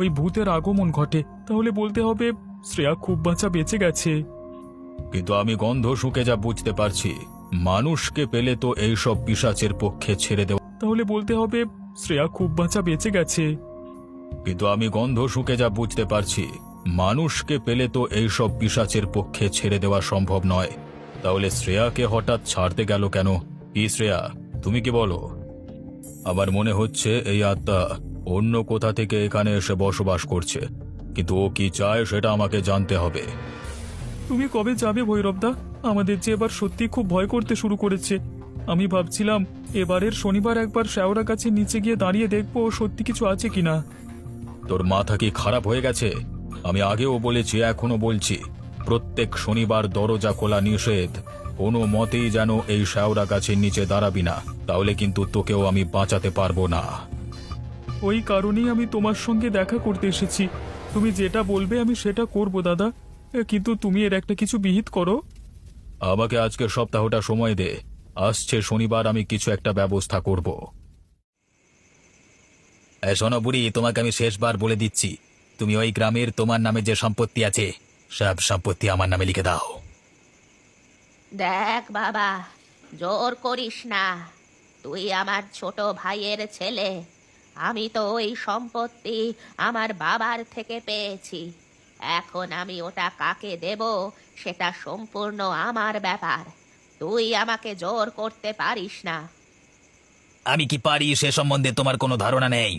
ওই ভূতের আগমন ঘটে, তাহলে বলতে হবে শ্রেয়া খুব বাঁচা বেঁচে গেছে। কিন্তু আমি গন্ধ শুঁকে যা বুঝতে পারছি, মানুষকে পেলে তো এইসব পিশাচের পক্ষে ছেড়ে দেওয়া। তাহলে বলতে হবে শ্রেয়া খুব বাঁচা বেঁচে গেছে। কিন্তু আমি গন্ধ শুঁকে যা বুঝতে পারছি, মানুষকে পেলে তো এইসব পিশাচের পক্ষে ছেড়ে দেওয়া সম্ভব নয়। তাহলে শ্রেয়াকে হঠাৎ ছাড়তে গেল কেন? কি শ্রেয়া, তুমি কি বলো? আমার মনে হচ্ছে এই আত্মা অন্য কোথা থেকে এখানে এসে বসবাস করছে, কিন্তু ও কি চায় সেটা আমাকে জানতে হবে। তুমি কবে যাবে ভৈরবদা? আমাদের যে এবার সত্যি খুব ভয় করতে শুরু করেছে। আমি ভাবছিলাম এবারের শনিবার একবার শ্যাওড়া গাছের নিচে গিয়ে দাঁড়িয়ে দেখবো সত্যি কিছু আছে কিনা। তোর মাথা কি খারাপ হয়ে গেছে? আমি আগেও বলেছি, এখনো বলছি, প্রত্যেক শনিবার দরজা খোলা নিষেধ। কোনো মতেই যেন এই শ্যাওড়া গাছের নিচে দাঁড়াবি না, তাহলে কিন্তু তোকেও আমি বাঁচাতে পারবো না। ওই কারণেই আমি তোমার সঙ্গে দেখা করতে এসেছি। তুমি যেটা বলবে আমি সেটা করব দাদা, কিন্তু তুমি এর একটা কিছু বিহিত করো। আমাকে আজকের সপ্তাহটা সময় দে, আসছে শনিবার আমি কিছু একটা ব্যবস্থা করব। শোনো বুড়ি, তোমাকে আমি শেষবার বলে দিচ্ছি, তুমি ওই গ্রামের তোমার নামে যে সম্পত্তি আছে সব সম্পত্তি আমার নামে লিখে দাও। দেখ বাবা, জোর করিস না। তুই আমার ছোট ভাইয়ের ছেলে। আমি তো ওই সম্পত্তি আমার বাবার থেকে পেয়েছি। এখন আমি ওটা কাকে দেব সেটা সম্পূর্ণ আমার ব্যাপার। তুই আমাকে জোর করতে পারিস না। আমি কি পারি সে সম্বন্ধে তোমার কোনো ধারণা নেই।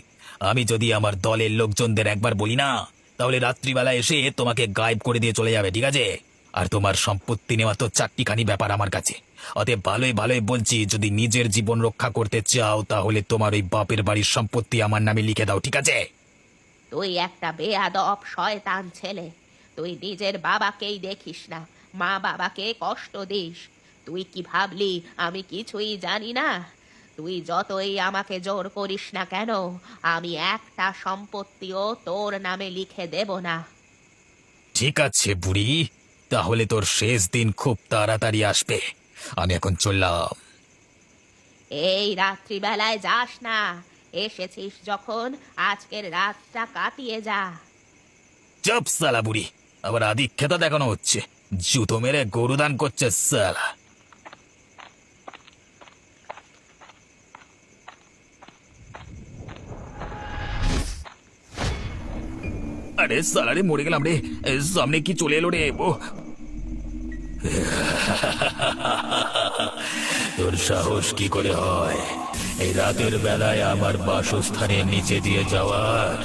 আমি যদি আমার দলের লোকজনদের একবার বলি না, তাহলে রাত্রিবেলা এসে তোমাকে গায়েব করে দিয়ে চলে যাবে, ঠিক আছে? আর তোমার সম্পত্তি নেওয়া তো চারটিখানি ব্যাপার আমার কাছে। অতএব ভালোই ভালোই বলছি, যদি নিজের জীবন রক্ষা করতে চাও তাহলে তোমার ওই বাপের বাড়ির সম্পত্তি আমার নামে লিখে দাও, ঠিক আছে? তুই একটা বেয়াদব শয়তান ছেলে। তুই নিজের বাবাকেই দেখিস না, মা বাবাকে কষ্ট দিস। তুই কি ভাবলি আমি কিছুই জানি না? তুই যতই আমাকে জোর করিস না কেন, আমি একটা সম্পত্তিও তোর নামে লিখে দেব না। ঠিক আছে বুড়ি, তাহলে তোর শেষ দিন খুব তাড়াতাড়ি আসবে। আমি এখন চললাম। এই রাত্রিবেলায় যাস না। এসেছিস যখন আজকের রাতটা কাটিয়ে যা। চুপ সালা বুড়ি, আবার আদিক্ষেতা দেখানো হচ্ছে, জুতো মেরে গরুদান করছে সালা। আরে সালা রে, মরে গেলাম রে। সামনে কি চলে এলো রে? ও তোর সাহস কি করে হয় এই রাতের বেলায় আমার বাসস্থানের নিচে দিয়ে যাওয়ার?